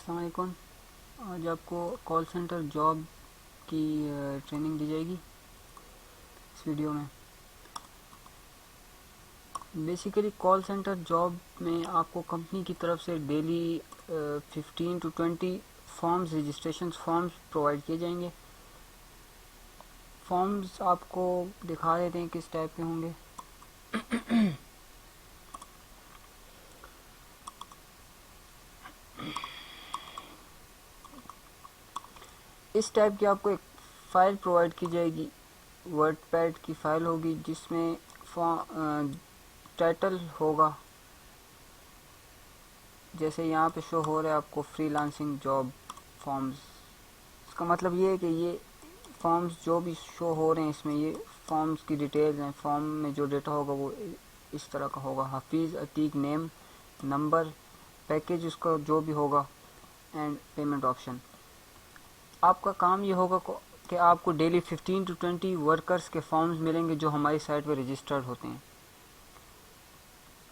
अस्सलाम वालेकुम। आज आपको कॉल सेंटर जॉब की ट्रेनिंग दी जाएगी इस वीडियो में। बेसिकली कॉल सेंटर जॉब में आपको कंपनी की तरफ से daily 15 to 20 forms, registration forms provide किए जाएंगे। फॉर्म्स आपको दिखा देते हैं किस टाइप के होंगे। इस टाइप की आपको एक फ़ाइल प्रोवाइड की जाएगी, वर्डपैड की फ़ाइल होगी जिसमें टाइटल होगा, जैसे यहाँ पे शो हो रहा है आपको फ्रीलांसिंग जॉब फॉर्म्स। इसका मतलब ये है कि ये फॉर्म्स जो भी शो हो रहे हैं इसमें ये फॉर्म्स की डिटेल्स हैं। फॉर्म में जो डेटा होगा वो इस तरह का होगा: Hafeez Atiq, name, number, package उसका जो भी होगा, एंड पेमेंट ऑप्शन। आपका काम ये होगा कि आपको डेली 15 to 20 वर्कर्स के फॉर्म्स मिलेंगे जो हमारी साइट पर रजिस्टर्ड होते हैं।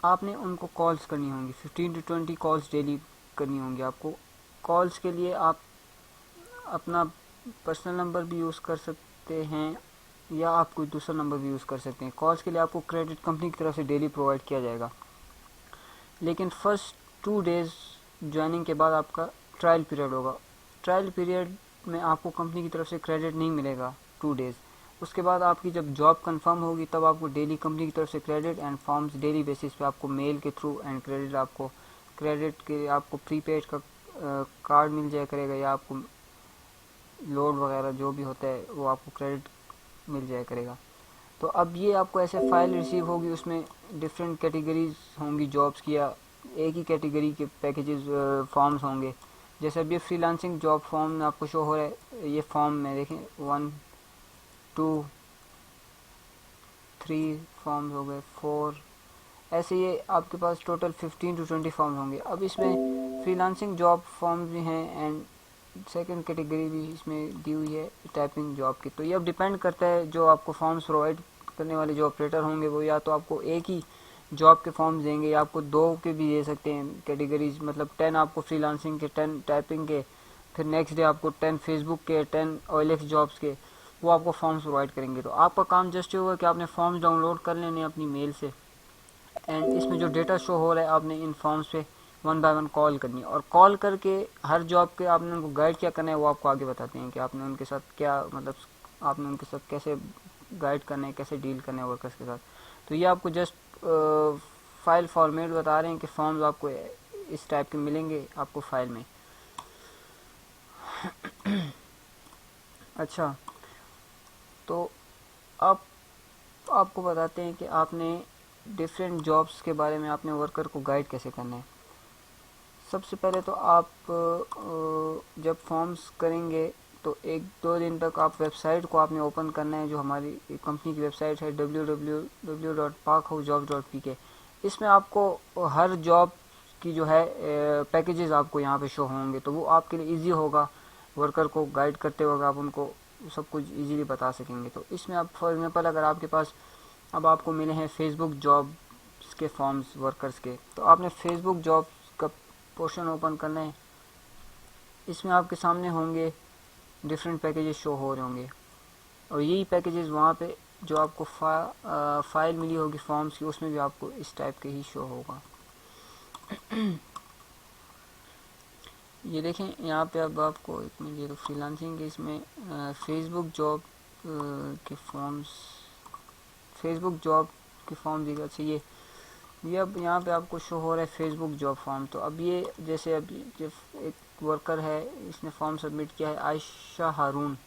आपने उनको कॉल्स करनी होंगी, 15 to 20 कॉल्स डेली करनी होंगी आपको। कॉल्स के लिए आप अपना पर्सनल नंबर भी यूज़ कर सकते हैं या आप कोई दूसरा नंबर भी यूज़ कर सकते हैं। कॉल्स के लिए आपको क्रेडिट कंपनी की तरफ से डेली प्रोवाइड किया जाएगा, लेकिन फर्स्ट 2 डेज़ ज्वाइनिंग के बाद आपका ट्रायल पीरियड होगा। ट्रायल पीरियड में आपको कंपनी की तरफ से क्रेडिट नहीं मिलेगा 2 डेज़। उसके बाद आपकी जब जॉब कंफर्म होगी तब आपको डेली कंपनी की तरफ से credit and forms daily basis पे आपको मेल के थ्रू एंड क्रेडिट के आपको प्रीपेड का कार्ड मिल जाया करेगा, या आपको लोड वगैरह जो भी होता है वो आपको क्रेडिट मिल जाया करेगा। तो अब ये आपको ऐसे फाइल रिसीव होगी, उसमें डिफरेंट कैटेगरीज होंगी जॉब्स की, या एक ही कैटेगरी के पैकेजेस फॉर्म्स होंगे। जैसे अब ये फ्रीलांसिंग जॉब फॉर्म में आपको शो हो रहा है, ये फॉर्म में देखें 1 2 3 फॉर्म्स हो गए, 4, ऐसे ये आपके पास टोटल 15 to 20 फॉर्म्स होंगे। अब इसमें फ्रीलांसिंग जॉब फॉर्म्स भी हैं एंड सेकंड कैटेगरी भी इसमें दी हुई है टाइपिंग जॉब की। तो ये अब डिपेंड करता है जो आपको फॉर्म्स प्रोवाइड करने वाले जो ऑपरेटर होंगे वो या तो आपको एक ही जॉब के फॉर्म्स देंगे या आपको 2 के भी दे सकते हैं कैटेगरीज। मतलब 10 आपको फ्रीलांसिंग के, 10 टाइपिंग के, फिर नेक्स्ट डे आपको 10 फेसबुक के, 10 OLX जॉब्स के, वो आपको फॉर्म्स प्रोवाइड करेंगे। तो आपका काम जस्ट होगा कि आपने फॉर्म्स डाउनलोड कर लेने अपनी मेल से, एंड इसमें जो डेटा शो हो रहा है आपने इन फॉर्म्स पे 1 by 1 कॉल करनी है। और कॉल करके हर जॉब के आपने उनको गाइड क्या करना है वो आपको आगे बताते हैं कि आपने उनके साथ क्या, मतलब आपने उनके साथ कैसे गाइड करना है, कैसे डील करना है वर्कर्स के साथ। तो ये आपको जस्ट फाइल फॉर्मेट बता रहे हैं कि फॉर्म्स आपको इस टाइप के मिलेंगे आपको फाइल में। अच्छा, तो अब आपको बताते हैं कि आपने डिफरेंट जॉब्स के बारे में आपने वर्कर को गाइड कैसे करना है। सबसे पहले तो आप जब फॉर्म्स करेंगे तो 1-2 दिन तक आप वेबसाइट को आपने ओपन करना है, जो हमारी कंपनी की वेबसाइट है www.parkhousejob.pk। इसमें आपको हर जॉब की जो है पैकेजेस आपको यहाँ पे शो होंगे, तो वो आपके लिए इजी होगा। वर्कर को गाइड करते वक्त आप उनको सब कुछ इजीली बता सकेंगे। तो इसमें आप फॉर एग्जांपल अगर आपके पास अब आपको मिले हैं फेसबुक जॉब्स के फॉर्म्स वर्कर्स के, तो आपने फेसबुक जॉब्स का पोर्शन ओपन करना है। इसमें आपके सामने होंगे डिफरेंट पैकेजेस शो हो रहे होंगे, और यही पैकेजेस वहाँ पे जो आपको फाइल मिली होगी फॉर्म्स की उसमें भी आपको इस टाइप के ही शो होगा। ये देखें यहाँ पे अब आपको एक मिल गया, तो फ्रीलांसिंग के इसमें फेसबुक जॉब के फॉर्म्स, फेसबुक जॉब के फॉर्म दिखा। अच्छा, ये अब यहाँ पे आपको शो हो रहा है फेसबुक जॉब फॉर्म। तो अब ये जैसे अब जब एक वर्कर है इसने फॉर्म सबमिट किया है, आयशा हारून,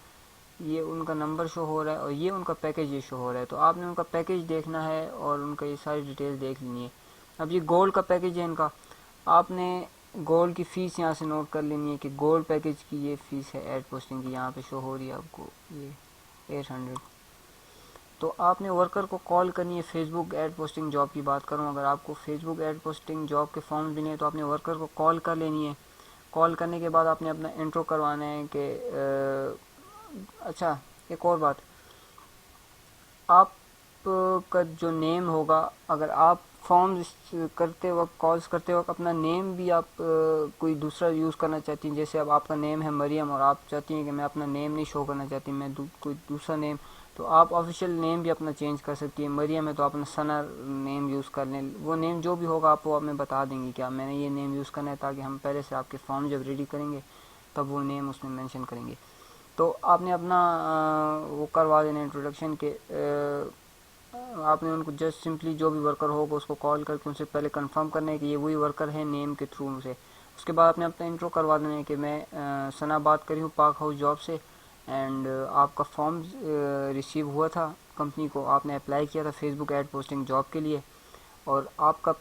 ये उनका नंबर शो हो रहा है और ये उनका पैकेज ये शो हो रहा है। तो आपने उनका पैकेज देखना है और उनका ये सारी डिटेल देख लेनी है। अब ये गोल्ड का पैकेज है इनका, आपने गोल्ड की फ़ीस यहाँ से नोट कर लेनी है कि गोल्ड पैकेज की ये फ़ीस है एड पोस्टिंग की, यहाँ पे शो हो रही है आपको ये 800। तो आपने वर्कर को कॉल करनी है। फेसबुक एड पोस्टिंग जॉब की बात करूं, अगर आपको फेसबुक एड पोस्टिंग जॉब के फॉर्म भी नहीं है तो आपने वर्कर को कॉल कर लेनी है। कॉल करने के बाद आपने अपना इंट्रो करवाना है कि अच्छा, एक और बात, आप का जो नेम होगा, अगर आप फॉर्म्स करते वक्त, कॉल्स करते वक्त अपना नेम भी आप कोई दूसरा यूज़ करना चाहती हैं, जैसे अब आपका नेम है मरियम और आप चाहती हैं कि मैं अपना नेम नहीं शो करना चाहती, मैं कोई दूसरा नेम, तो आप ऑफिशियल नेम भी अपना चेंज कर सकती है। मरियम है तो आप अपना सना नेम यूज़ कर लें, वो नेम जो भी होगा आप वो हमें बता देंगी कि मैंने ये नेम यूज़ करना है, ताकि हम पहले से आपके फॉर्म जब रेडी करेंगे तब वो नेम उसमें मेंशन करेंगे। तो आपने अपना वो करवा देना इंट्रोडक्शन के, आपने उनको जस्ट सिंपली जो भी वर्कर होगा उसको कॉल करके उनसे पहले कंफर्म करना है कि ये वही वर्कर है नेम के थ्रू से। उसके बाद आपने अपना इंट्रो करवा देना है कि मैं सना बात करी हूँ पार्क हाउस जॉब से, एंड आपका फॉर्म रिसीव हुआ था कंपनी को, आपने अप्लाई किया था फेसबुक ऐड पोस्टिंग जॉब के लिए, और आपका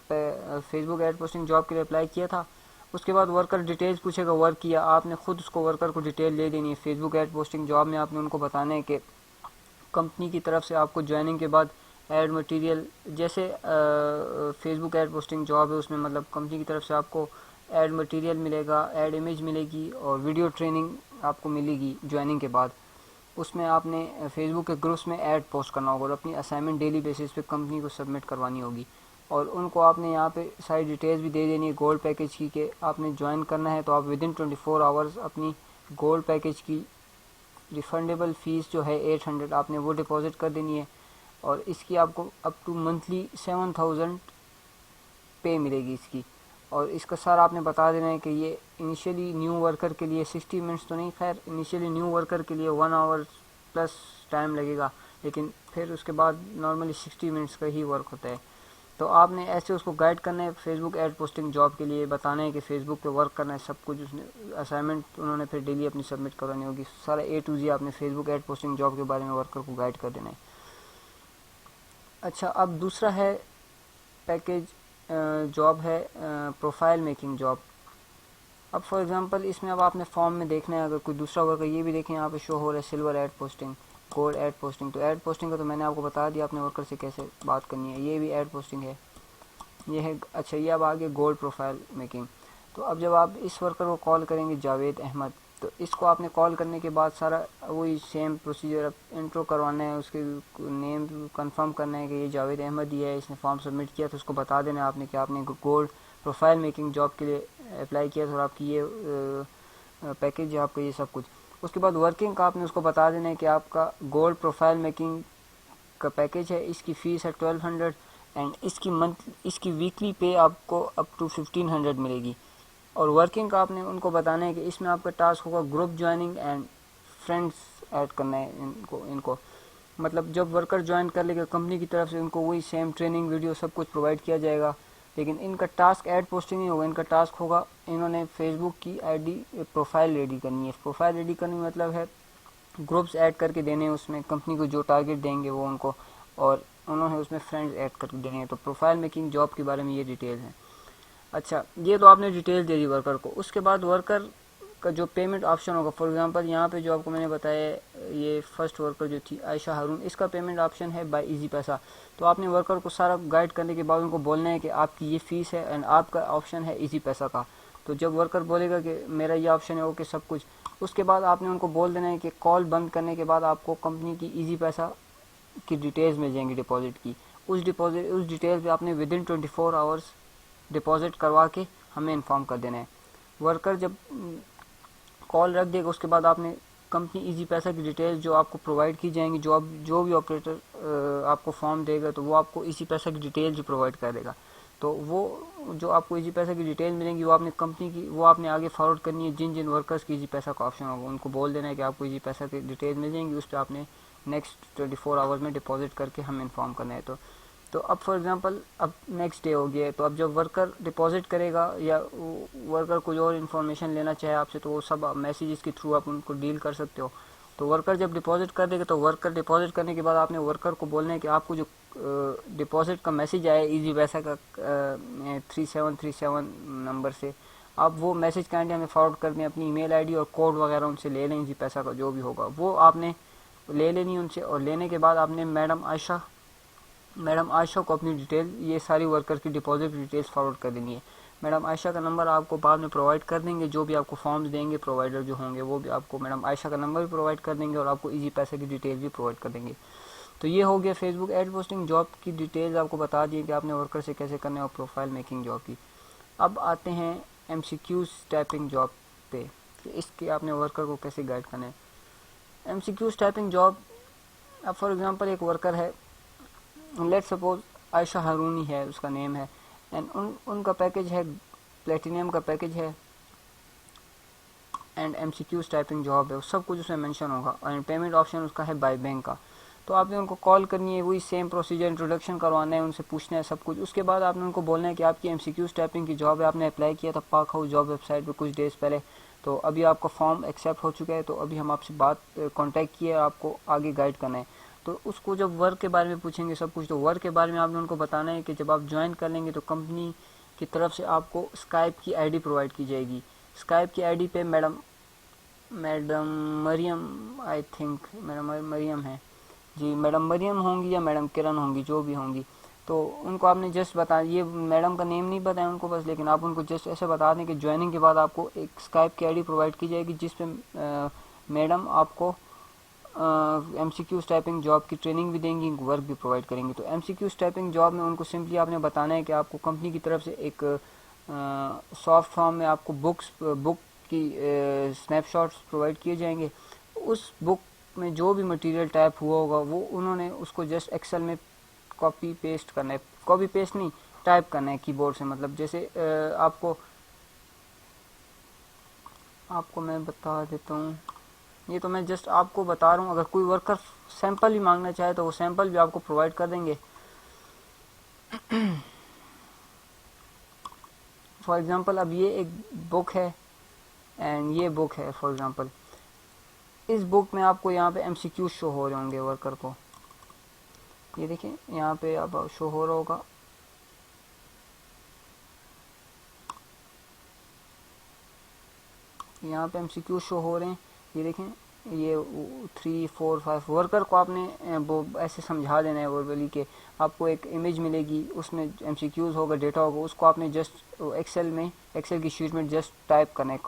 फेसबुक ऐड पोस्टिंग जॉब के लिए अप्लाई किया था। उसके बाद वर्कर डिटेल्स पूछेगा, वर्क किया, आपने खुद उसको वर्कर को डिटेल दे देनी है। फेसबुक ऐड पोस्टिंग जॉब में आपने उनको बताना है कि कंपनी की तरफ से आपको ज्वाइनिंग के बाद ऐड मटेरियल, जैसे फेसबुक ऐड पोस्टिंग जॉब है उसमें मतलब कंपनी की तरफ से आपको ऐड मटेरियल मिलेगा, ऐड इमेज मिलेगी और वीडियो ट्रेनिंग आपको मिलेगी ज्वाइनिंग के बाद। उसमें आपने फेसबुक के ग्रुप्स में ऐड पोस्ट करना होगा और अपनी असाइनमेंट डेली बेसिस पे कंपनी को सबमिट करवानी होगी, और उनको आपने यहाँ पे सारी डिटेल्स भी दे देनी है गोल्ड पैकेज की, कि आपने ज्वाइन करना है तो आप विदिन 24 आवर्स अपनी गोल्ड पैकेज की रिफंडेबल फ़ीस जो है 800 आपने वो डिपॉजिट कर देनी है, और इसकी आपको अप टू मंथली 7000 पे मिलेगी इसकी। और इसका सारा आपने बता देना है कि ये इनिशियली न्यू वर्कर के लिए 60 मिनट्स तो नहीं, खैर इनिशियली न्यू वर्कर के लिए 1 आवर प्लस टाइम लगेगा, लेकिन फिर उसके बाद नॉर्मली 60 मिनट्स का ही वर्क होता है। तो आपने ऐसे उसको गाइड करना है फेसबुक ऐड पोस्टिंग जॉब के लिए, बताना है कि फेसबुक पे वर्क करना है, सब कुछ उसने असाइनमेंट उन्होंने फिर डेली अपनी सबमिट करवानी होगी, सारा A to Z आपने फेसबुक ऐड पोस्टिंग जॉब के बारे में वर्कर को गाइड कर देना है। अच्छा, अब दूसरा है पैकेज जॉब है प्रोफाइल मेकिंग जॉब। अब फॉर एग्जांपल इसमें अब आपने फॉर्म में देखना है, अगर कोई दूसरा वर्कर, ये भी देखें यहाँ पे शो हो रहा है silver add posting, gold add posting. तो ऐड पोस्टिंग का तो मैंने आपको बता दिया आपने वर्कर से कैसे बात करनी है, ये भी ऐड पोस्टिंग है, ये है। अच्छा, ये अब आगे गोल्ड प्रोफाइल मेकिंग। तो अब जब आप इस वर्कर को कॉल करेंगे जावेद अहमद, तो इसको आपने कॉल करने के बाद सारा वही सेम प्रोसीजर, अब इंट्रो करवाना है, उसके नेम कंफर्म करना है कि ये जावेद अहमद ही है, इसने फॉर्म सबमिट किया, तो उसको बता देना आपने कि आपने गोल्ड प्रोफाइल मेकिंग जॉब के लिए अप्लाई किया था और आपकी ये पैकेज है, आपका ये सब कुछ। उसके बाद वर्किंग का आपने उसको बता देना है कि आपका गोल्ड प्रोफाइल मेकिंग का पैकेज है, इसकी फ़ीस है 1200 एंड इसकी वीकली पे आपको अप टू 1500 मिलेगी। और वर्किंग का आपने उनको बताना है कि इसमें आपका टास्क होगा group joining and friends add करना है इनको मतलब जब वर्कर ज्वाइन कर लेगा कंपनी की तरफ से उनको वही सेम ट्रेनिंग वीडियो सब कुछ प्रोवाइड किया जाएगा, लेकिन इनका टास्क ऐड पोस्टिंग नहीं होगा, इनका टास्क होगा इन्होंने फेसबुक की आईडी प्रोफाइल रेडी करनी है। प्रोफाइल रेडी करनी मतलब है ग्रुप्स ऐड करके देने हैं, उसमें कंपनी को जो टारगेट देंगे वो उनको, और उन्होंने उसमें फ्रेंड्स ऐड करके देने हैं। तो प्रोफाइल मेकिंग जॉब के बारे में ये डिटेल है। अच्छा, ये तो आपने डिटेल दे दी वर्कर को। उसके बाद वर्कर का जो पेमेंट ऑप्शन होगा, फॉर एग्जांपल यहाँ पे जो आपको मैंने बताया ये फर्स्ट वर्कर जो थी आयशा हारून, इसका पेमेंट ऑप्शन है बाय इजी पैसा। तो आपने वर्कर को सारा गाइड करने के बाद उनको बोलना है कि आपकी ये फ़ीस है एंड आपका ऑप्शन है इजी पैसा का। तो जब वर्कर बोलेगा कि मेरा ये ऑप्शन है ओके सब कुछ, उसके बाद आपने उनको बोल देना है कि कॉल बंद करने के बाद आपको कंपनी की इजी पैसा की डिटेल्स मिल जाएंगी डिपॉजिट की। उस डिटेल पे आपने विदिन 24 आवर्स डिपॉजिट करवा के हमें इन्फॉर्म कर देना है। वर्कर जब कॉल रख देगा उसके बाद आपने कंपनी इजी पैसा की डिटेल जो आपको प्रोवाइड की जाएंगी, जो भी ऑपरेटर आपको फॉर्म देगा तो वो आपको इजी पैसा की डिटेल जो प्रोवाइड कर देगा। तो वो जो आपको इजी पैसा की डिटेल मिलेंगी वो आपने कंपनी की वो आपने आगे फॉरवर्ड करनी है। जिन जिन वर्कर्स की इजी पैसा का ऑप्शन होगा उनको बोल देना है कि आपको इजी पैसा की डिटेल मिल जाएंगी, उस पर आपने नेक्स्ट 24 आवर्स में डिपॉजिट करके हमें इन्फॉर्म करना है। तो अब फॉर एग्जांपल अब नेक्स्ट डे हो गया है, तो अब जब वर्कर डिपॉजिट करेगा या वर्कर कोई और इन्फॉर्मेशन लेना चाहे आपसे तो वो सब मैसेजेस के थ्रू आप उनको डील कर सकते हो। तो वर्कर जब डिपॉजिट कर देगा तो वर्कर डिपॉजिट करने के बाद आपने वर्कर को बोलना है कि आपको जो डिपॉजिट का मैसेज आया इजी पैसा का 3737 नंबर से, आप वो मैसेज काइंडली हमें फॉरवर्ड कर दें, अपनी ईमेल आईडी और कोड वगैरह उनसे ले लें, इजी पैसा का जो भी होगा वो आपने ले लेनी उनसे। और लेने के बाद आपने मैडम आयशा को अपनी डिटेल ये सारी वर्कर की डिपॉजिट डिटेल्स फॉरवर्ड कर देनी है। मैडम आयशा का नंबर आपको बाद में प्रोवाइड कर देंगे, जो भी आपको फॉर्म्स देंगे प्रोवाइडर जो होंगे वो भी आपको मैडम आयशा का नंबर भी प्रोवाइड कर देंगे और आपको इजी पैसे की डिटेल भी प्रोवाइड कर देंगे। तो ये हो गया फेसबुक एड पोस्टिंग जॉब की डिटेल्स आपको बता दी कि आपने वर्कर से कैसे करना है और प्रोफाइल मेकिंग जॉब की। अब आते हैं MCQs टाइपिंग जॉब पे, इसके आपने वर्कर को कैसे गाइड करना है। MCQs टाइपिंग जॉब, अब फॉर एग्जांपल एक वर्कर है, लेट सपोज आयशा हारूनी है उसका नेम है, एंड उनका पैकेज है प्लेटिनियम का पैकेज है, एंड MCQs टाइपिंग जॉब है, सब कुछ उसमें मेंशन होगा, और पेमेंट ऑप्शन उसका है बाय बैंक का। तो आपने उनको कॉल करनी है, वही सेम प्रोसीजर, इंट्रोडक्शन करवाना है, उनसे पूछना है सब कुछ। उसके बाद आपने उनको बोलना है कि आपकी MCQs टाइपिंग की जॉब है, आपने अप्लाई किया था पाक हाउस जॉब वेबसाइट पे कुछ डेज पहले, तो अभी आपका फॉर्म एक्सेप्ट हो चुका है, तो अभी हम आपसे कांटेक्ट किए, आपको आगे गाइड करना है। तो उसको जब वर्क के बारे में पूछेंगे सब कुछ, तो वर्क के बारे में आपने उनको बताना है कि जब आप ज्वाइन कर लेंगे तो कंपनी की तरफ से आपको स्काइप की आईडी प्रोवाइड की जाएगी। स्काइप की आईडी पे madam Mariam, I think madam Mariam है जी, मैडम मरियम होंगी या मैडम किरण होंगी, जो भी होंगी, तो उनको आपने जस्ट बता, ये मैडम का नेम नहीं बताया उनको बस, लेकिन आप उनको जस्ट ऐसे बता दें कि ज्वाइनिंग के बाद आपको एक स्काइप की आईडी प्रोवाइड की जाएगी जिसपे मैडम आपको MCQs टाइपिंग जॉब की ट्रेनिंग भी देंगी, वर्क भी प्रोवाइड करेंगी। तो MCQs टाइपिंग जॉब में उनको सिंपली आपने बताना है कि आपको कंपनी की तरफ से एक सॉफ्ट फॉर्म में आपको बुक की स्नैपशॉट्स प्रोवाइड किए जाएंगे। उस बुक में जो भी मटेरियल टाइप हुआ होगा वो उन्होंने उसको जस्ट एक्सेल में कॉपी पेस्ट करना है, कॉपी पेस्ट नहीं, टाइप करना है कीबोर्ड से, मतलब जैसे आपको मैं बता देता हूँ, ये तो मैं जस्ट आपको बता रहा हूँ, अगर कोई वर्कर सैंपल भी मांगना चाहे तो वो सैंपल भी आपको प्रोवाइड कर देंगे। फॉर एग्जांपल अब ये एक बुक है एंड ये बुक है, फॉर एग्जांपल इस बुक में आपको यहाँ पे MCQ शो हो रहे होंगे वर्कर को, ये देखें यहाँ पे अब शो हो रहा होगा, यहाँ पे MCQ शो हो रहे हैं, ये देखें, ये 3 4 5 वर्कर को आपने वो ऐसे समझा देना है वर्बली के आपको एक इमेज मिलेगी, उसमें MCQs होगा, डेटा होगा, उसको आपने जस्ट एक्सेल की शीट में जस्ट टाइप करना है,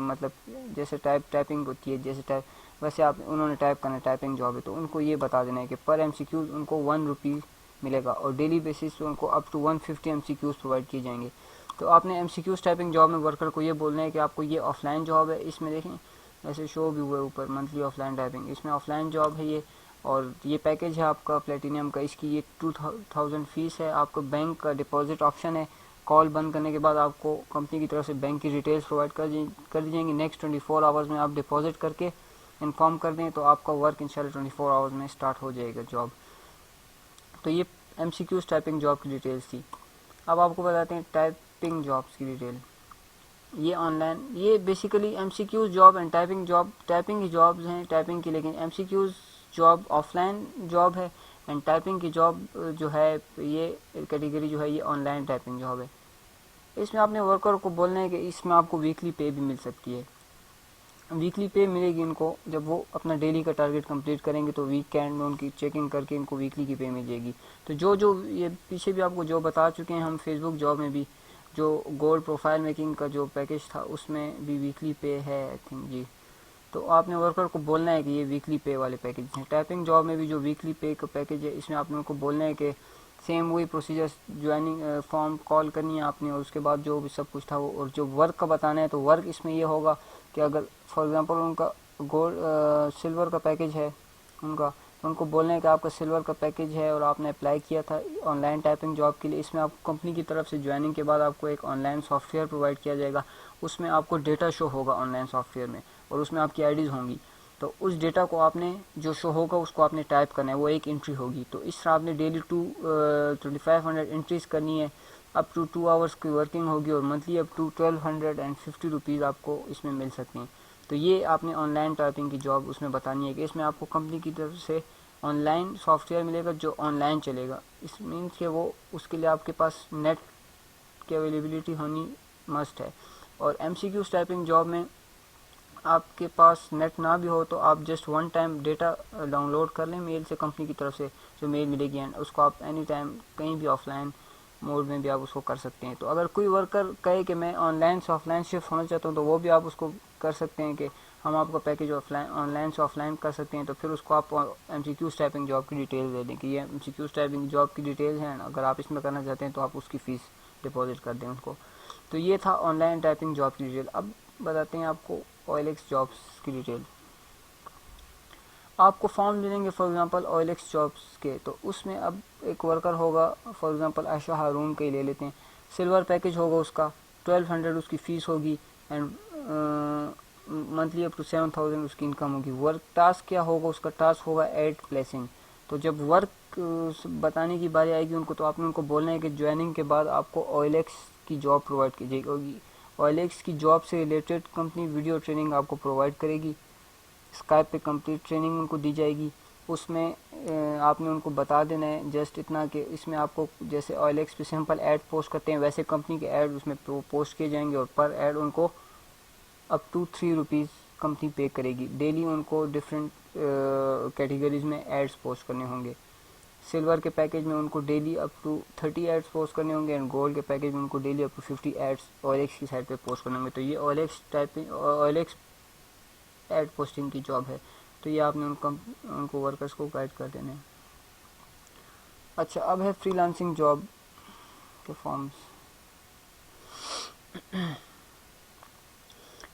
मतलब जैसे टाइपिंग होती है जैसे टाइप, वैसे आप उन्होंने टाइप करना है, टाइपिंग जॉब है, तो उनको ये बता देना है कि पर MCQ उनको 1 रुपी मिलेगा और डेली बेसिस पे उनको अप टू 150 MCQs प्रोवाइड किए जाएंगे। तो आपने MCQs टाइपिंग जॉब में वर्कर को ये बोलना है कि आपको ये ऑफलाइन जॉब है, इसमें देखें ऐसे शो भी हुआ है ऊपर मंथली ऑफलाइन टाइपिंग, इसमें ऑफलाइन जॉब है ये, और ये पैकेज है आपका प्लेटिनियम का, इसकी ये 2000 फीस है, आपको बैंक का डिपॉजिट ऑप्शन है, कॉल बंद करने के बाद आपको कंपनी की तरफ से बैंक की डिटेल्स प्रोवाइड कर दी जाएंगी। नेक्स्ट 24 आवर्स में आप डिपॉजिट करके इन्फॉर्म कर दें तो आपका वर्क इंशाल्लाह 24 आवर्स में स्टार्ट हो जाएगा जॉब। तो ये MCQs टाइपिंग जॉब की डिटेल्स थी। अब आपको बताते हैं टाइपिंग जॉब्स की डिटेल। ये ऑनलाइन, ये basically MCQs job and typing की जॉब्स हैं टाइपिंग की, लेकिन MCQs जॉब ऑफलाइन जॉब है एंड टाइपिंग की जॉब जो है ये कैटेगरी जो है ये ऑनलाइन टाइपिंग जॉब है। इसमें आपने वर्कर को बोलना है कि इसमें आपको वीकली पे भी मिल सकती है, वीकली पे मिलेगी इनको जब वो अपना डेली का टारगेट कंप्लीट करेंगे, तो वीकेंड में उनकी चेकिंग करके इनको वीकली की पे मिल जाएगी। तो जो ये पीछे भी आपको जो बता चुके हैं हम फेसबुक जॉब में भी, जो गोल्ड प्रोफाइल मेकिंग का जो पैकेज था उसमें भी वीकली पे है आई थिंक जी। तो आपने वर्कर को बोलना है कि ये वीकली पे वाले पैकेज हैं। टाइपिंग जॉब में भी जो वीकली पे का पैकेज है इसमें आपने उनको बोलना है कि सेम वही प्रोसीजर, ज्वाइनिंग फॉर्म कॉल करनी है आपने, और उसके बाद जो भी सब कुछ था वो, और जो वर्क का बताना है तो वर्क इसमें ये होगा कि अगर फॉर एग्जांपल उनका गोल्ड सिल्वर का पैकेज है उनका, तो उनको बोलना है कि आपका सिल्वर का पैकेज है और आपने अप्लाई किया था ऑनलाइन टाइपिंग जॉब के लिए। इसमें आपको कंपनी की तरफ से ज्वाइनिंग के बाद आपको एक ऑनलाइन सॉफ्टवेयर प्रोवाइड किया जाएगा, उसमें आपको डेटा शो होगा ऑनलाइन सॉफ्टवेयर में, और उसमें आपकी आईडीज़ होंगी। तो उस डेटा को आपने जो शो होगा उसको आपने टाइप करना है, वो एक एंट्री होगी। तो इस तरह आपने डेली 2500 एंट्रीज करनी है, अप टू 2 आवर्स की वर्किंग होगी, और मंथली अप टू 1250 रुपीज़ आपको इसमें मिल सकती हैं। तो ये आपने ऑनलाइन टाइपिंग की जॉब उसमें बतानी है कि इसमें आपको कंपनी की तरफ से ऑनलाइन सॉफ्टवेयर मिलेगा जो ऑनलाइन चलेगा। इस मीन्स के वो उसके लिए आपके पास नेट की अवेलेबिलिटी होनी मस्ट है। और MCQs टाइपिंग जॉब में आपके पास नेट ना भी हो तो आप जस्ट 1 टाइम डेटा डाउनलोड कर लें मेल से, कंपनी की तरफ से जो मेल मिलेगी, एंड उसको आप एनी टाइम कहीं भी ऑफलाइन मोड में भी आप उसको कर सकते हैं। तो अगर कोई वर्कर कहे कि मैं ऑनलाइन से ऑफलाइन शिफ्ट होना चाहता हूँ तो वो भी आप उसको कर सकते हैं कि हम आपका पैकेज ऑफलाइन ऑनलाइन से ऑफलाइन कर सकते हैं। तो फिर उसको आप MCQ टाइपिंग जॉब की डिटेल दे दें कि ये MCQ टाइपिंग जॉब की डिटेल है, अगर आप इसमें करना चाहते हैं तो आप उसकी फ़ीस डिपॉजिट कर दें उनको। तो ये था ऑनलाइन टाइपिंग जॉब की डिटेल। अब बताते हैं आपको OLX जॉब्स की डिटेल। आपको फॉर्म मिलेंगे फॉर एग्जांपल OLX जॉब्स के, तो उसमें अब एक वर्कर होगा फॉर एग्जांपल आयशा हारून के ले लेते हैं। सिल्वर पैकेज होगा उसका, 1200 उसकी फ़ीस होगी एंड मंथली अप टू 7000 उसकी इनकम होगी। वर्क टास्क क्या होगा उसका, टास्क होगा ऐड प्लेसिंग। तो जब वर्क बताने की बारी आएगी उनको तो आपने उनको बोलना है कि ज्वाइनिंग के बाद आपको OLX की जॉब प्रोवाइड की जाएगी। OLX की जॉब से रिलेटेड कंपनी वीडियो ट्रेनिंग आपको प्रोवाइड करेगी, स्काइप पे कंप्लीट ट्रेनिंग उनको दी जाएगी। उसमें आपने उनको बता देना है जस्ट इतना कि इसमें आपको जैसे OLX पे सिंपल ऐड पोस्ट करते हैं वैसे कंपनी के ऐड उसमें पोस्ट किए जाएंगे और पर ऐड उनको अप टू 3 रुपीज़ कंपनी पे करेगी। डेली उनको डिफरेंट कैटेगरीज में एड्स पोस्ट करने होंगे। सिल्वर के पैकेज में उनको daily up to 30 ads post करने होंगे एंड गोल्ड के पैकेज में उनको daily up to 50 ads OLX की साइड पे पोस्ट करने होंगे। तो ये OLX एड पोस्टिंग की जॉब है। तो ये आपने उनको वर्कर्स को गाइड कर देने हैं। अच्छा, अब है फ्रीलांसिंग जॉब के फॉर्म्स।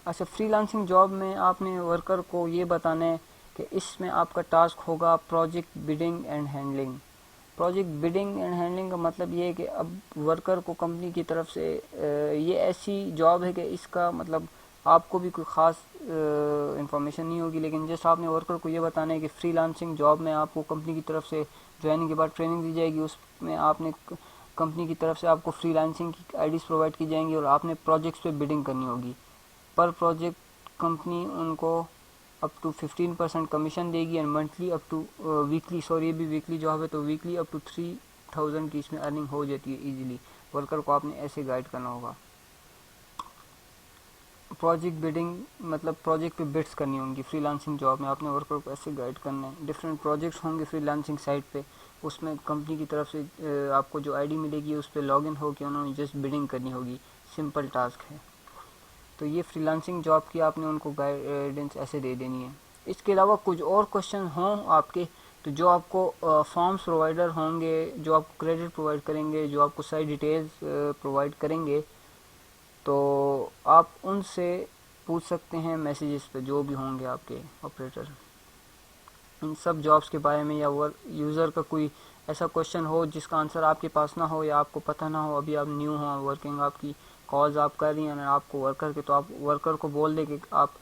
अच्छा, फ्रीलांसिंग जॉब में आपने वर्कर को ये बताना है कि इसमें आपका टास्क होगा project bidding and handling. Project bidding and handling का मतलब ये है कि अब वर्कर को कंपनी की तरफ से ये ऐसी जॉब है कि इसका मतलब आपको भी कोई ख़ास इंफॉर्मेशन नहीं होगी, लेकिन जस्ट आपने वर्कर को ये बताना है कि फ्रीलांसिंग जॉब में आपको कंपनी की तरफ से ज्वाइनिंग के बाद ट्रेनिंग दी जाएगी। उसमें आपने कंपनी की तरफ से आपको फ्रीलांसिंग की आईडीज़ प्रोवाइड की जाएंगी और आपने प्रोजेक्ट्स पे बिडिंग करनी होगी। पर प्रोजेक्ट कंपनी उनको अप टू 15% कमीशन देगी and monthly up to weekly, sorry ये भी वीकली जॉब है तो वीकली अप टू 3000 की इसमें अर्निंग हो जाती है इजीली। वर्कर को आपने ऐसे गाइड करना होगा। प्रोजेक्ट बिडिंग मतलब प्रोजेक्ट पे बिड्स करनी होंगी फ्रीलांसिंग जॉब में, आपने वर्कर को ऐसे गाइड करना है। डिफरेंट प्रोजेक्ट्स होंगे फ्रीलांसिंग साइट पे, उसमें कंपनी की तरफ से आपको जो आईडी मिलेगी उस पर लॉगिन होकर उन्होंने जस्ट बिडिंग करनी होगी। सिंपल टास्क है। तो ये फ्रीलांसिंग जॉब की आपने उनको गाइडेंस ऐसे दे देनी है। इसके अलावा कुछ और क्वेश्चन हों आपके तो जो आपको फॉर्म्स प्रोवाइडर होंगे जो आपको क्रेडिट प्रोवाइड करेंगे, जो आपको सारी डिटेल्स प्रोवाइड करेंगे, तो आप उनसे पूछ सकते हैं मैसेजेस पे जो भी होंगे आपके ऑपरेटर इन सब जॉब्स के बारे में। या यूज़र का कोई ऐसा क्वेश्चन हो जिसका आंसर आपके पास ना हो या आपको पता ना हो, अभी आप न्यू हो वर्किंग, आपकी कॉल्स आप कर रही हैं आपको वर्कर के, तो आप वर्कर को बोल दें कि आप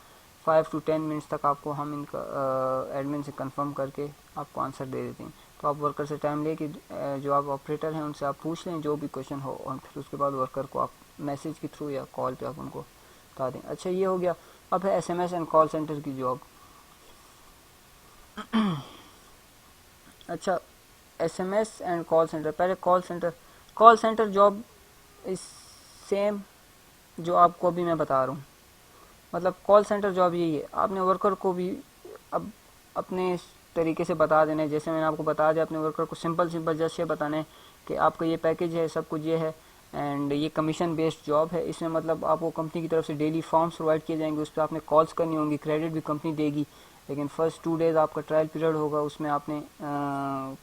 5 to 10 मिनट्स तक आपको हम इनका एडमिन से कंफर्म करके आपको आंसर दे देते हैं। तो आप वर्कर से टाइम लेके जो आप ऑपरेटर हैं उनसे आप पूछ लें जो भी क्वेश्चन हो और फिर उसके बाद वर्कर को आप मैसेज के थ्रू या कॉल पे आप उनको बता दें। अच्छा, ये हो गया। अब है SMS एंड कॉल सेंटर की जॉब। अच्छा, SMS एंड कॉल सेंटर। पहले कॉल सेंटर जॉब इस सेम जो आपको अभी मैं बता रहा हूँ। मतलब कॉल सेंटर जॉब यही है, आपने वर्कर को भी अब अपने तरीके से बता देना है। जैसे मैंने आपको बता दिया, अपने वर्कर को सिंपल जस्ट ये बताना है कि आपका ये पैकेज है, सब कुछ ये है एंड ये कमीशन बेस्ड जॉब है। इसमें मतलब आपको कंपनी की तरफ से डेली फॉर्म्स प्रोवाइड किए जाएंगे, उस पर आपने कॉल्स करनी होंगी। क्रेडिट भी कंपनी देगी, लेकिन फर्स्ट 2 डेज़ आपका ट्रायल पीरियड होगा, उसमें आपने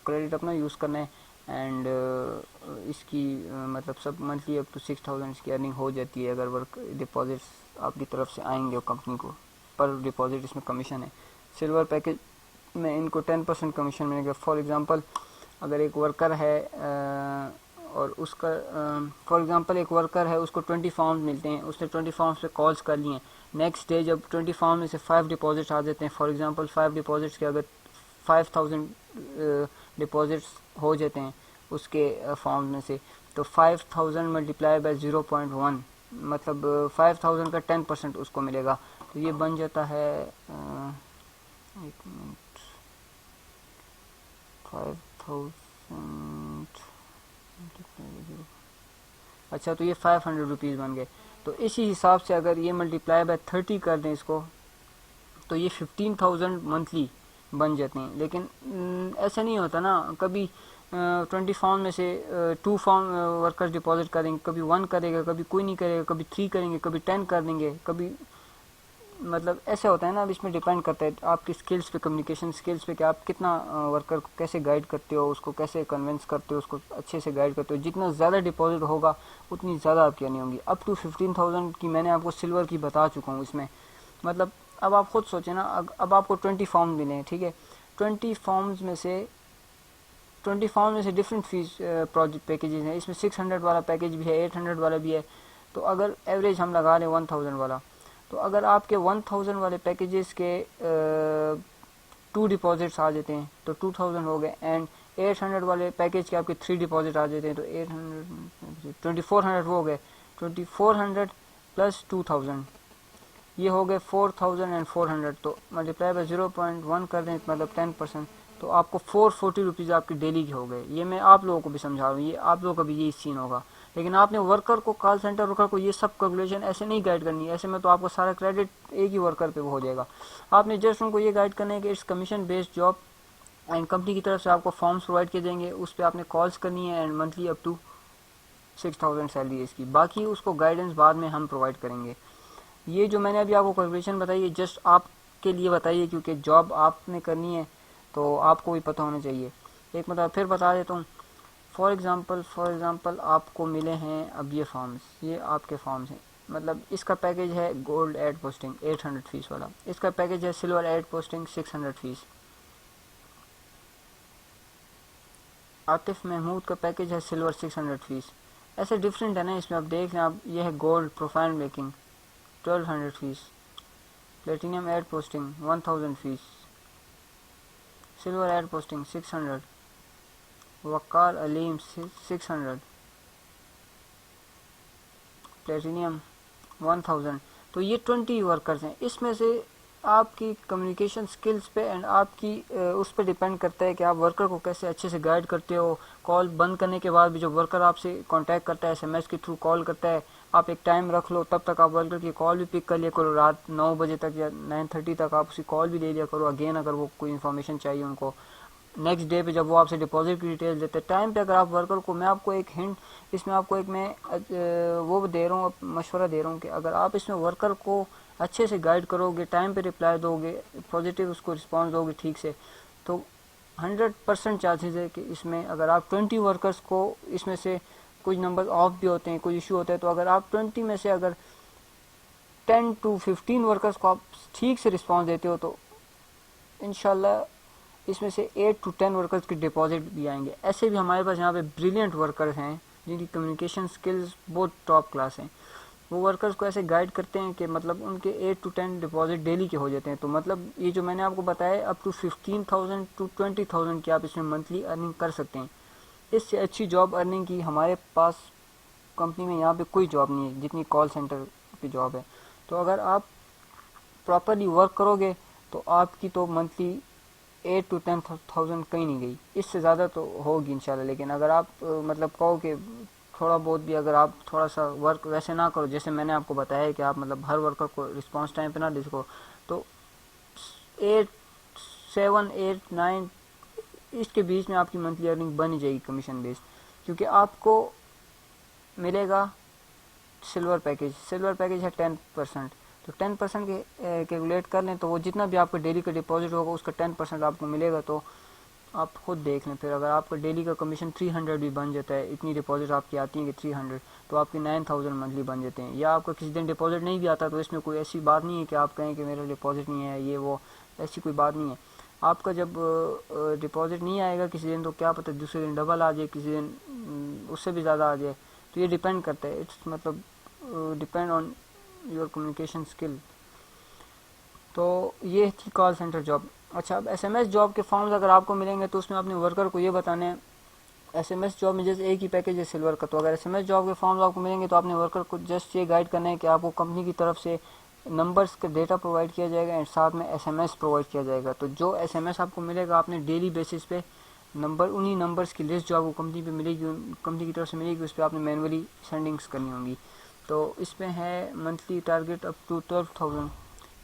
क्रेडिट अपना यूज़ करना है एंड इसकी मतलब सब मंथली अप टू 6000 की अर्निंग हो जाती है अगर वर्क डिपॉजिट्स आपकी तरफ से आएंगे कंपनी को। पर डिपॉजिट इसमें कमीशन है। सिल्वर पैकेज में इनको 10% कमीशन मिलेगा। फॉर एग्जांपल अगर एक वर्कर है और उसका फॉर एग्जांपल एक वर्कर है, उसको 20 फॉर्म्स मिलते हैं, उसने 20 फॉर्म्स पे कॉल्स कर लिए हैं। नेक्स्ट डे जब 20 फॉर्म में से 5 डिपॉजिट्स आ जाते हैं, फॉर एग्जांपल 5 डिपॉजिट्स के अगर 5000 डिपॉजिट्स हो जाते हैं उसके फॉर्म में से, तो 5000 मल्टीप्लाई बाय 0.1 मतलब 5000 का 10% उसको मिलेगा। तो ये बन जाता है 5000। अच्छा, तो ये 500 रुपीज़ बन गए। तो इसी हिसाब से अगर ये मल्टीप्लाई बाय 30 कर दें इसको, तो ये 15,000 मंथली बन जाते हैं। लेकिन ऐसा नहीं होता ना, कभी 20 फॉर्म में से 2 फॉर्म वर्कर्स डिपॉजिट करेंगे, कभी 1 करेगा, कभी कोई नहीं करेगा, कभी 3 करेंगे, कभी 10 कर देंगे, कभी मतलब ऐसे होता है ना। अब इसमें डिपेंड करता है आपकी स्किल्स पे, कम्युनिकेशन स्किल्स पे, कि आप कितना वर्कर को कैसे गाइड करते हो, उसको कैसे कन्विंस करते हो, उसको अच्छे से गाइड करते हो। जितना ज़्यादा डिपॉजिट होगा उतनी ज़्यादा आपकी अर्निंग होगी। अप टू 15,000 की मैंने आपको सिल्वर की बता चुका हूँ इसमें। मतलब अब आप खुद सोचें ना, अब आपको 20 फॉर्म मिले हैं, ठीक है। 20 फॉर्म्स में से डिफरेंट फीस प्रोजेक्ट पैकेजेस हैं। इसमें 600 वाला पैकेज भी है, 800 वाला भी है। तो अगर एवरेज हम लगा लें 1000 वाला, तो अगर आपके 1000 वाले पैकेजेस के 2 डिपॉजिट्स आ जाते हैं तो 2000 हो गए, एंड 800 वाले पैकेज के आपके 3 डिपॉजिट आ जाते हैं तो 800 2400 वो हो गए। 2400 प्लस 2000 ये हो गए 4400। तो मल्टीप्लाई बाय 0.1 कर दें, मतलब 10%, तो आपको 440 रुपीज़ आपकी डेली के हो गए। ये मैं आप लोगों को भी समझा रहा हूँ, ये आप लोगों का भी ये सीन होगा। लेकिन आपने वर्कर को, कॉल सेंटर वर्कर को ये सब कैलकुलेशन ऐसे नहीं गाइड करनी है। ऐसे में तो आपको सारा क्रेडिट एक ही वर्कर पे वो हो जाएगा। आपने जस्ट उनको ये गाइड करना है कि it's commission based job, and company की तरफ से आपको फॉर्म्स प्रोवाइड किए जाएंगे, उस पर आपने कॉल्स करनी है, and monthly up to 6000 salary इसकी। बाकी उसको गाइडेंस बाद में हम प्रोवाइड करेंगे। ये जो मैंने अभी आपको कैलकुलेशन बताई है जस्ट आपके लिए बताइए, क्योंकि जॉब आपने करनी है तो आपको भी पता होना चाहिए। एक मतलब फिर बता देता हूँ। फॉर एग्जांपल आपको मिले हैं अब ये फॉर्म्स, ये आपके फॉर्म्स हैं। मतलब इसका पैकेज है गोल्ड एड पोस्टिंग 800 फीस वाला, इसका पैकेज है silver ad posting 600 fees, Atif Mahmood का पैकेज है सिल्वर 600 फीस। ऐसे डिफरेंट है ना इसमें, आप देख लें आप। ये है gold profile making 1200 fees, platinum ad posting 1000 fees, silver ad posting 600, Waqar Aleem 600, platinum 1000। तो ये 20 वर्कर्स हैं। इसमें से आपकी कम्युनिकेशन स्किल्स पे एंड आपकी उस पर डिपेंड करता है कि आप वर्कर को कैसे अच्छे से गाइड करते हो। कॉल बंद करने के बाद भी जो वर्कर आपसे कांटेक्ट करता है, एसएमएस के थ्रू कॉल करता है, आप एक टाइम रख लो, तब तक आप वर्कर की कॉल भी पिक कर लिया करो। रात 9 बजे तक या 9:30 तक आप उसकी कॉल भी ले लिया करो, अगेन अगर वो कोई इन्फॉर्मेशन चाहिए उनको। नेक्स्ट डे पे जब वो आपसे डिपॉजिट की डिटेल्स देते हैं, टाइम पे अगर आप वर्कर को, मैं आपको एक हिंट इसमें आपको एक मैं वो दे रहा हूँ, मशवरा दे रहा हूँ कि अगर आप इसमें वर्कर को अच्छे से गाइड करोगे, टाइम पे रिप्लाई दोगे, पॉजिटिव उसको रिस्पॉन्स दोगे ठीक से, तो 100% चांसेस है कि इसमें अगर आप 20 वर्कर्स को, इसमें से कुछ नंबर ऑफ भी होते हैं, कोई इशू होता है, तो अगर आप 20 में से अगर 10 to 15 वर्कर्स को आप ठीक से रिस्पॉन्स देते हो, तो इंशाल्लाह इसमें से 8 to 10 वर्कर्स के डिपॉजिट भी आएंगे। ऐसे भी हमारे पास यहाँ पे ब्रिलियंट वर्कर्स हैं जिनकी कम्युनिकेशन स्किल्स बहुत टॉप क्लास हैं। वो वर्कर्स को ऐसे गाइड करते हैं कि मतलब उनके 8 to 10 डिपॉजिट डेली के हो जाते हैं। तो मतलब ये जो मैंने आपको बताया, अप टू 15,000 to 20,000 की आप इसमें मंथली अर्निंग कर सकते हैं। इससे अच्छी जॉब अर्निंग की हमारे पास कंपनी में यहाँ पे कोई जॉब नहीं है जितनी कॉल सेंटर की जॉब है। तो अगर आप प्रॉपरली वर्क करोगे तो आपकी तो मंथली 8 to 10,000 कहीं नहीं गई, इससे ज़्यादा तो होगी इंशाल्लाह। लेकिन अगर आप मतलब कहो कि थोड़ा बहुत भी, अगर आप थोड़ा सा वर्क वैसे ना करो जैसे मैंने आपको बताया कि आप मतलब हर वर्कर को रिस्पांस टाइम पे ना दे सको, तो 8, 7, 8, 9 इसके बीच में आपकी मंथली अर्निंग बन ही जाएगी कमीशन बेस्ड। क्योंकि आपको मिलेगा सिल्वर पैकेज है 10%, तो 10% के कैलकुलेट कर लें तो वो जितना भी आपका डेली का डिपॉजिट होगा उसका 10% आपको मिलेगा। तो आप खुद देख लें, फिर अगर आपका डेली का कमीशन 300 भी बन जाता है, इतनी डिपॉजिट आपकी आती है कि 300, तो आपके 9000 मंथली बन जाते हैं। या आपका किसी दिन डिपॉजिट नहीं भी आता तो इसमें कोई ऐसी बात नहीं है कि आप कहें कि मेरा डिपॉजिट नहीं है, ये वो, ऐसी कोई बात नहीं है। आपका जब डिपॉजिट नहीं आएगा किसी दिन, तो क्या पता दूसरे दिन डबल आ जाए, किसी दिन उससे भी ज़्यादा आ जाए। तो ये डिपेंड करता है, इट्स मतलब depend on your communication skill. तो ये थी कॉल सेंटर जॉब। अच्छा, अब एसएमएस जॉब के फॉर्म्स अगर आपको मिलेंगे तो उसमें अपने वर्कर को ये बताने हैं, एसएमएस जॉब में जैसे एक ही पैकेज है सिल्वर का, तो अगर एसएमएस जॉब के फॉर्म्स आपको मिलेंगे तो आपने वर्कर को जस्ट ये गाइड करना है कि आपको कंपनी की तरफ से नंबर्स का डेटा प्रोवाइड किया जाएगा एंड साथ में एसएमएस प्रोवाइड किया जाएगा। तो जो एसएमएस आपको मिलेगा आपने डेली बेसिस पे नंबर, उन्हीं नंबर्स की लिस्ट जो आपको कंपनी पे मिलेगी, कंपनी की तरफ से मिलेगी, उस पर आपने मैनुअली सेंडिंग्स करनी होंगी। तो इसमें है monthly target up to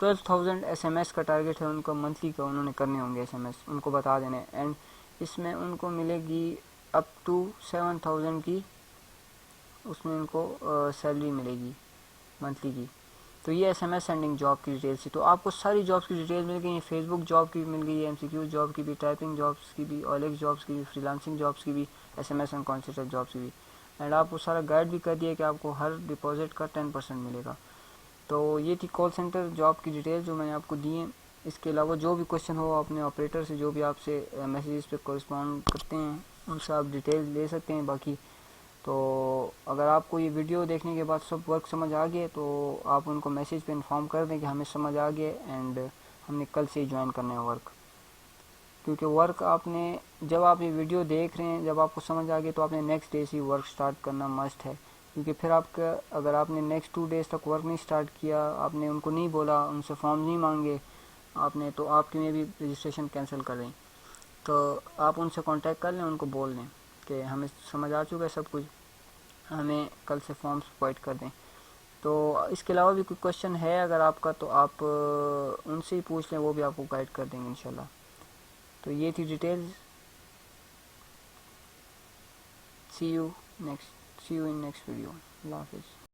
12,000 SMS का टारगेट है उनका मंथली का, उन्होंने करने होंगे एसएमएस, उनको बता देने। एंड इसमें उनको मिलेगी अप टू 7,000 की उसमें इनको सैलरी मिलेगी मंथली की। तो ये SMS सेंडिंग जॉब की डिटेल थी। तो आपको सारी जॉब्स की डिटेल मिल गई है, फेसबुक जॉब की मिल गई है, MCQ जॉब की भी, टाइपिंग जॉब्स की भी, OLX जॉब्स की भी, फ्रीलांसिंग जॉब्स की भी, SMS एंड कॉन्सेप्ट जॉब्स की भी। एंड आपको सारा गाइड भी कर दिया कि आपको हर डिपॉजिट का 10% मिलेगा। तो ये थी कॉल सेंटर जॉब की डिटेल जो मैंने आपको दी है। इसके अलावा जो भी क्वेश्चन हो अपने ऑपरेटर से, जो भी आपसे मैसेजेस पे कॉरेस्पॉन्ड करते हैं उनसे आप डिटेल ले सकते हैं। बाकी तो अगर आपको ये वीडियो देखने के बाद सब वर्क समझ आ गए तो आप उनको मैसेज पे इन्फॉर्म कर दें कि हमें समझ आ गया एंड हमने कल से ही ज्वाइन करना है वर्क। क्योंकि वर्क आपने, जब आप ये वीडियो देख रहे हैं, जब आपको समझ आ गया तो आपने नेक्स्ट डे से ही वर्क स्टार्ट करना मस्ट है। क्योंकि फिर आपका, अगर आपने नेक्स्ट 2 डेज़ तक वर्क नहीं स्टार्ट किया, आपने उनको नहीं बोला, उनसे फॉर्म नहीं मांगे आपने, तो आपकी में भी रजिस्ट्रेशन कैंसिल कर दें। तो आप उनसे कांटेक्ट कर लें, उनको बोल दें कि हमें समझ आ चुका है सब कुछ, हमें कल से फॉर्म्स प्रोवाइड कर दें। तो इसके अलावा भी कोई क्वेश्चन है अगर आपका तो आप उनसे ही पूछ लें, वो भी आपको गाइड कर देंगे इंशाल्लाह। तो ये थी details. See you in next video. अल्लाह हाफिज़।